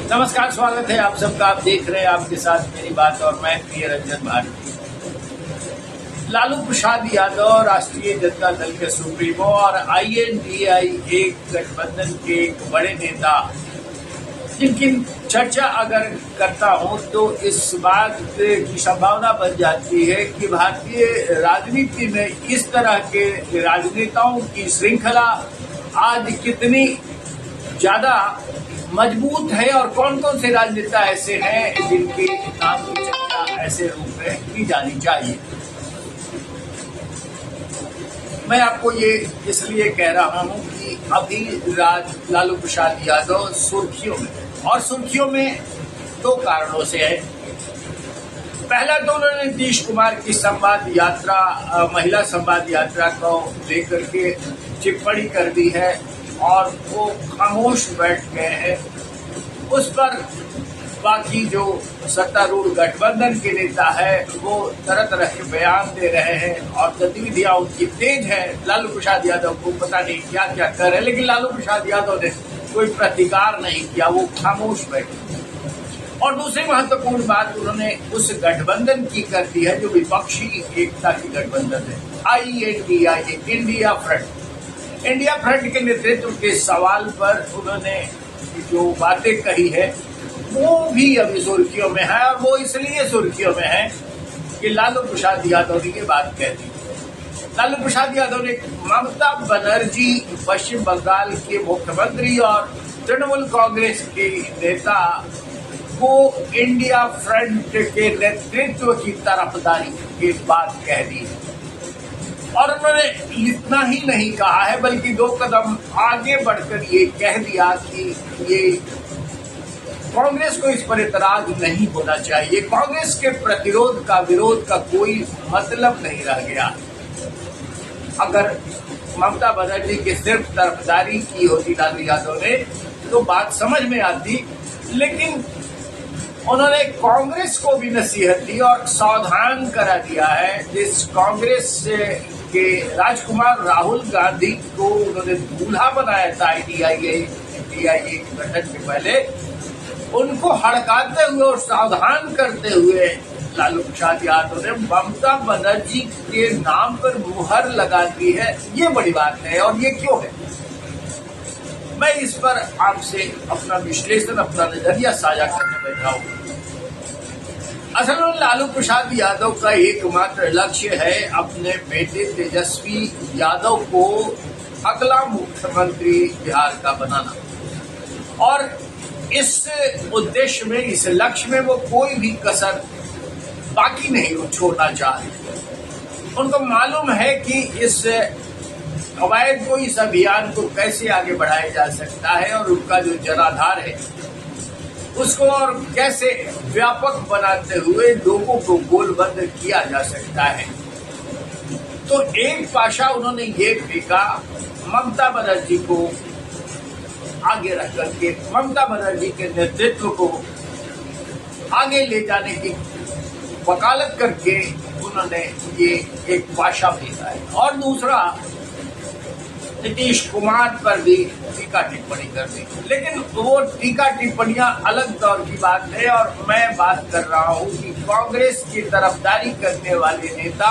नमस्कार, स्वागत है आप सबका। आप देख रहे हैं आपके साथ मेरी बात और मैं प्रिय रंजन भारती। लालू प्रसाद यादव राष्ट्रीय जनता दल के सुप्रीमो और INDI एक गठबंधन के एक बड़े नेता, जिनकी चर्चा अगर करता हूं तो इस बात की संभावना बन जाती है कि भारतीय राजनीति में इस तरह के राजनेताओं की श्रृंखला आज कितनी ज्यादा मजबूत है और कौन कौन से राजनेता ऐसे हैं जिनके नाम की चर्चा ऐसे रूप में की जानी चाहिए। मैं आपको ये इसलिए कह रहा हूं कि अभी लालू प्रसाद यादव सुर्खियों में, और सुर्खियों में दो कारणों से है। पहला तो उन्होंने नीतीश कुमार की संवाद यात्रा, महिला संवाद यात्रा को लेकर के टिप्पणी कर दी है और वो खामोश बैठ गए हैं। उस पर बाकी जो सत्तारूढ़ गठबंधन के नेता है वो तरह तरह के बयान दे रहे हैं और गतिविधियां उनकी तेज है। लालू प्रसाद यादव को पता नहीं क्या क्या कर रहे हैं, लेकिन लालू प्रसाद यादव ने कोई प्रतिकार नहीं किया, वो खामोश बैठे। और दूसरी महत्वपूर्ण बात उन्होंने उस गठबंधन की कर दी है जो विपक्षी एकता की गठबंधन है, INDI, India front. India front के नेतृत्व के सवाल पर उन्होंने जो बातें कही है वो भी अभी सुर्खियों में है, और वो इसलिए सुर्खियों में है कि लालू प्रसाद यादव ने ये बात कह दी। लालू प्रसाद यादव ने ममता बनर्जी पश्चिम बंगाल के मुख्यमंत्री और तृणमूल कांग्रेस के नेता को इंडिया फ्रंट के नेतृत्व की तरफदारी की बात कह दी है। और उन्होंने इतना ही नहीं कहा है बल्कि दो कदम आगे बढ़कर ये कह दिया कि ये कांग्रेस को इस पर एतराज नहीं होना चाहिए, कांग्रेस के प्रतिरोध का, विरोध का कोई मतलब नहीं रह गया। अगर ममता बनर्जी की सिर्फ तरफदारी की होती लालू यादव ने तो बात समझ में आती, लेकिन उन्होंने कांग्रेस को भी नसीहत दी और सावधान करा दिया है। जिस कांग्रेस के राजकुमार राहुल गांधी को उन्होंने दूल्हा बनाया था INDI गठन के पहले, उनको हड़काते हुए और सावधान करते हुए लालू प्रसाद यादव ने ममता बनर्जी के नाम पर मुहर लगा दी है। ये बड़ी बात है। और ये क्यों है, मैं इस पर आपसे अपना विश्लेषण, अपना नजरिया साझा करने बैठा हूँ। असल में लालू प्रसाद यादव का एकमात्र लक्ष्य है अपने बेटे तेजस्वी यादव को अगला मुख्यमंत्री बिहार का बनाना, और इस उद्देश्य में, इस लक्ष्य में वो कोई भी कसर बाकी नहीं छोड़ना चाहते। उनको मालूम है कि इस कवायद को, इस अभियान को कैसे आगे बढ़ाया जा सकता है और उनका जो जनाधार है उसको और कैसे व्यापक बनाते हुए लोगों को गोलबंद किया जा सकता है। तो एक पाशा उन्होंने ये फेंका ममता बनर्जी को आगे रख करके, ममता बनर्जी के नेतृत्व को आगे ले जाने की वकालत करके उन्होंने ये एक पाशा फेंका है। और दूसरा, नीतीश कुमार पर भी टीका टिप्पणी कर दी, लेकिन वो टीका टिप्पणियां अलग दौर की बात है। और मैं बात कर रहा हूं कि कांग्रेस की तरफदारी करने वाले नेता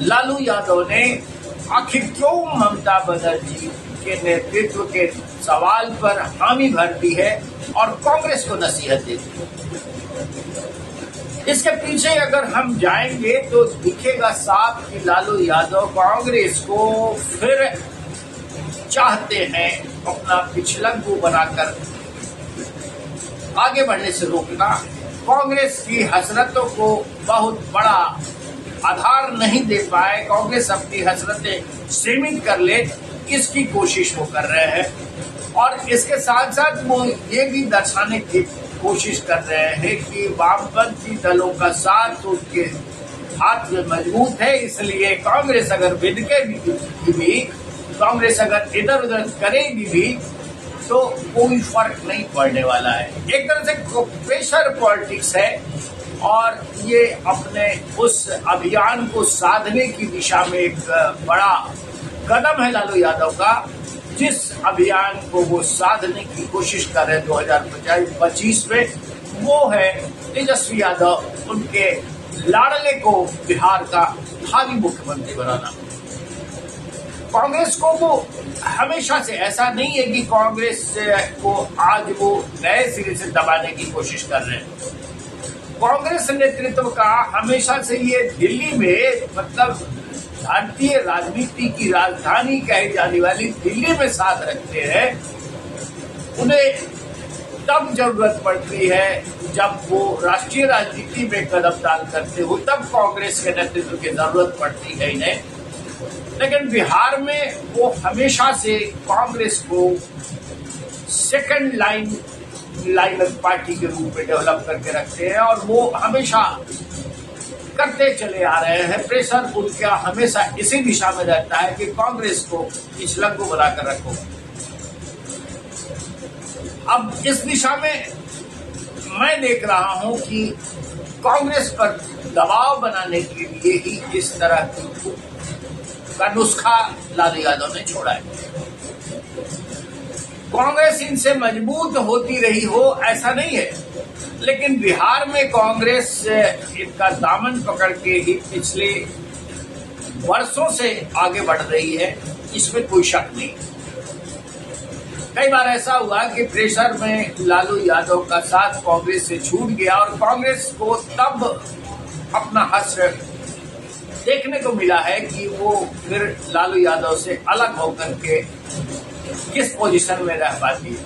लालू यादव ने आखिर क्यों ममता बनर्जी के नेतृत्व के सवाल पर हामी भर दी है और कांग्रेस को नसीहत दी है। इसके पीछे अगर हम जाएंगे तो दिखेगा साफ कि लालू यादव कांग्रेस को फिर चाहते हैं अपना पिछलग्गू बनाकर आगे बढ़ने से रोकना, कांग्रेस की हसरतों को बहुत बड़ा आधार नहीं दे पाए, कांग्रेस अपनी हसरतें सीमित कर ले, इसकी कोशिश वो कर रहे हैं। और इसके साथ साथ वो ये भी दर्शाने की कोशिश कर रहे हैं कि वामपंथी दलों का साथ उनके हाथ में मजबूत है, इसलिए कांग्रेस अगर बिदकेगी भी, कांग्रेस अगर इधर उधर करेगी भी तो कोई फर्क नहीं पड़ने वाला है। एक तरह से प्रेशर पॉलिटिक्स है और ये अपने उस अभियान को साधने की दिशा में एक बड़ा कदम है लालू यादव का, जिस अभियान को वो साधने की कोशिश कर रहे हैं 2025 में, वो है तेजस्वी यादव उनके लाडले को बिहार का भावी मुख्यमंत्री बनाना। कांग्रेस को वो हमेशा से, ऐसा नहीं है कि कांग्रेस को आज वो नए सिरे से दबाने की कोशिश कर रहे हैं। कांग्रेस नेतृत्व का हमेशा से ये दिल्ली में, मतलब भारतीय राजनीति की राजधानी कही जाने वाली दिल्ली में साथ रखते हैं। उन्हें तब जरूरत पड़ती है जब वो राष्ट्रीय राजनीति में कदम डाल करते हो, तब कांग्रेस के नेतृत्व की जरूरत पड़ती है इन्हें। लेकिन बिहार में वो हमेशा से कांग्रेस को सेकंड लाइन पार्टी के रूप में डेवलप करके रखते हैं और वो हमेशा करते चले आ रहे हैं। प्रेशर उनका हमेशा इसी दिशा में रहता है कि कांग्रेस को पिछलंगू बनाकर रखो। अब इस दिशा में मैं देख रहा हूं कि कांग्रेस पर दबाव बनाने के लिए ही इस तरह का नुस्खा लालू यादव ने छोड़ा है। कांग्रेस इनसे मजबूत होती रही हो ऐसा नहीं है, लेकिन बिहार में कांग्रेस इनका दामन पकड़ के ही पिछले वर्षों से आगे बढ़ रही है, इसमें कोई शक नहीं। कई बार ऐसा हुआ कि प्रेशर में लालू यादव का साथ कांग्रेस से छूट गया और कांग्रेस को तब अपना हश्र देखने को मिला है कि वो फिर लालू यादव से अलग होकर के किस पोजीशन में रह पाती है।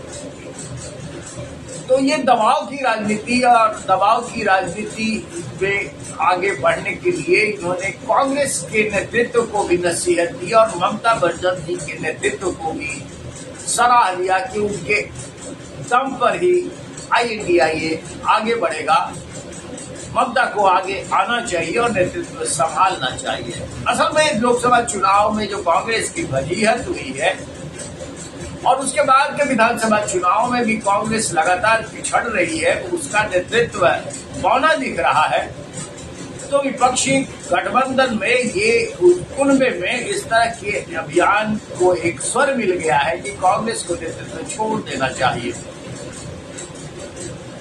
तो ये दबाव की राजनीति और दबाव की राजनीति में आगे बढ़ने के लिए इन्होंने कांग्रेस के नेतृत्व को भी नसीहत दी और ममता बनर्जी के नेतृत्व को भी सराह दिया कि उनके दम पर ही INDIA आगे बढ़ेगा। ममता को आगे आना चाहिए और नेतृत्व संभालना चाहिए। असल में लोकसभा चुनाव में जो कांग्रेस की वजीहत हुई है और उसके बाद के विधानसभा चुनाव में भी कांग्रेस लगातार पिछड़ रही है, उसका नेतृत्व बौना दिख रहा है। तो विपक्षी गठबंधन में ये कुनबे में इस तरह के अभियान को एक स्वर मिल गया है कि कांग्रेस को नेतृत्व छोड़ देना चाहिए।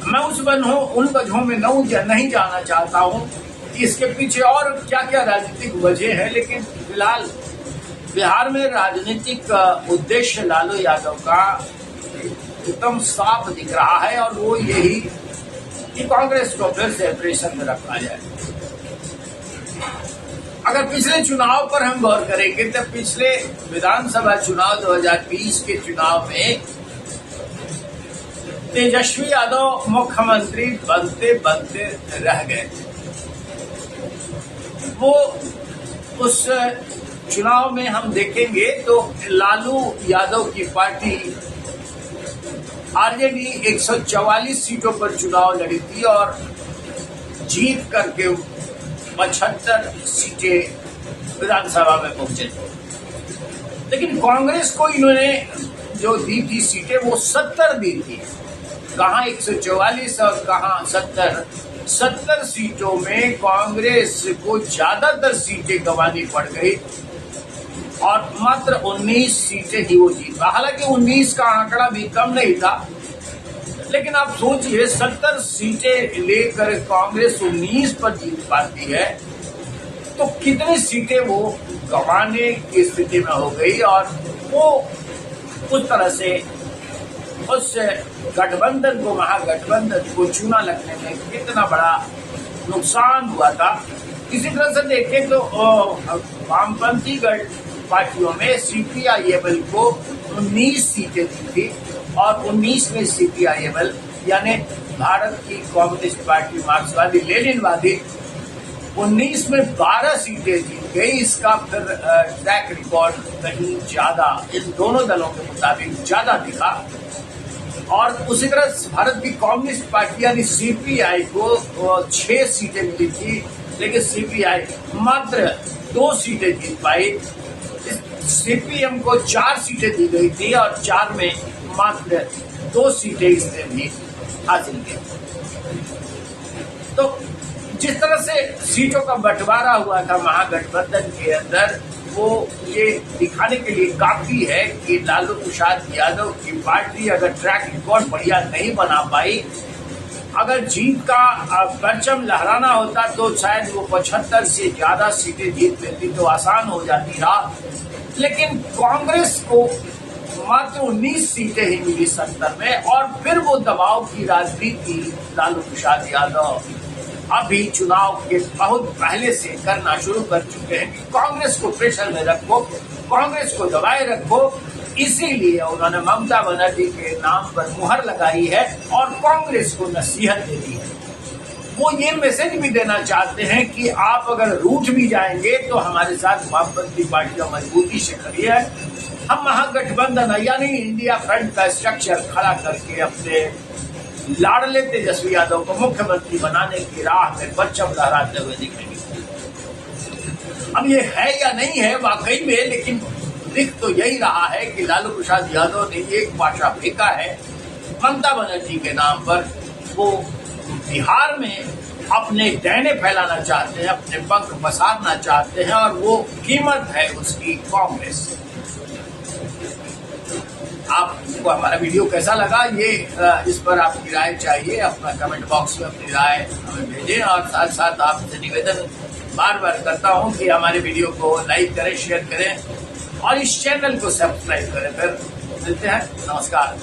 मैं उन वजहों में नहीं जाना चाहता हूं कि इसके पीछे और क्या क्या राजनीतिक वजह है, लेकिन फिलहाल बिहार में राजनीतिक उद्देश्य लालू यादव का एकदम साफ दिख रहा है और वो यही कि कांग्रेस को फिर से प्रेशर में रखा जाए। अगर पिछले चुनाव पर हम गौर करेंगे तो पिछले विधानसभा चुनाव 2020 के चुनाव में तेजस्वी यादव मुख्यमंत्री बनते बनते रह गए। वो उस चुनाव में हम देखेंगे तो लालू यादव की पार्टी आरजेडी 144 सीटों पर चुनाव लड़ी थी और जीत करके 75 सीटें विधानसभा में पहुंचे थे। लेकिन कांग्रेस को इन्होंने जो दी थी सीटें वो 70 दी थी, कहाँ 144 और कहाँ 70 सीटों में कांग्रेस को ज्यादातर सीटें गंवानी पड़ गई और मात्र 19 सीटें ही वो जीता। हालांकि 19 का आंकड़ा भी कम नहीं था, लेकिन आप सोचिए 70 सीटें लेकर कांग्रेस 19 पर जीत पाती है तो कितनी सीटें वो गंवाने की स्थिति में हो गई और वो उस तरह से उस गठबंधन को, महागठबंधन को चूना लगने में कितना बड़ा नुकसान हुआ था। इसी तरह से देखें तो वामपंथी पार्टियों में CPIML को 19 सीटें दी थी और 19 में CPIML यानी भारत की कम्युनिस्ट पार्टी मार्क्सवादी लेनिनवादी 19 में 12 सीटें जीत गई। इसका फिर ट्रैक रिकॉर्ड कहीं ज्यादा इन दोनों दलों के मुताबिक ज्यादा दिखा। और उसी तरह भारत की कम्युनिस्ट पार्टी यानी CPI को 6 सीटें मिली थी, लेकिन CPI मात्र 2 सीटें जीत पाई। CPM को 4 सीटें दी गई थी और 4 में मात्र 2 सीटें इसने भी हासिल की। तो जिस तरह से सीटों का बंटवारा हुआ था महागठबंधन के अंदर, वो ये दिखाने के लिए काफी है कि लालू प्रसाद यादव की पार्टी अगर ट्रैक रिकॉर्ड बढ़िया नहीं बना पाई, अगर जीत का परचम लहराना होता तो शायद वो 75 से ज्यादा सीटें जीत लेती तो आसान हो जाती था। लेकिन कांग्रेस को मात्र 19 सीटें ही मिली 70 में, और फिर वो दबाव की राजनीति लालू प्रसाद यादव अभी चुनाव के बहुत पहले से करना शुरू कर चुके हैं कि कांग्रेस को प्रेशर में रखो, कांग्रेस को दबाए रखो। इसीलिए उन्होंने ममता बनर्जी के नाम पर मुहर लगाई है और कांग्रेस को नसीहत दे दी है। वो ये मैसेज भी देना चाहते हैं कि आप अगर रूठ भी जाएंगे तो हमारे साथ वामपंथी पार्टियां मजबूती से खड़ी है। हम महागठबंधन यानी इंडिया फ्रंट का स्ट्रक्चर खड़ा करके अपने लाडले तेजस्वी यादव को मुख्यमंत्री बनाने की राह में परचम लहराते हुए दिखेंगे। अब ये है या नहीं है वाकई में, लेकिन दिख तो यही रहा है कि लालू प्रसाद यादव ने एक पाशा फेंका है ममता बनर्जी के नाम पर। वो बिहार में अपने डैने फैलाना चाहते हैं, अपने पंख पसारना चाहते हैं, और वो कीमत है उसकी कांग्रेस। आपको हमारा वीडियो कैसा लगा, ये इस पर आपकी राय चाहिए। अपना कमेंट बॉक्स में अपनी राय हमें भेजें, और साथ साथ आपसे निवेदन बार बार करता हूं कि हमारे वीडियो को लाइक करें, शेयर करें और इस चैनल को सब्सक्राइब करें। फिर मिलते हैं, नमस्कार।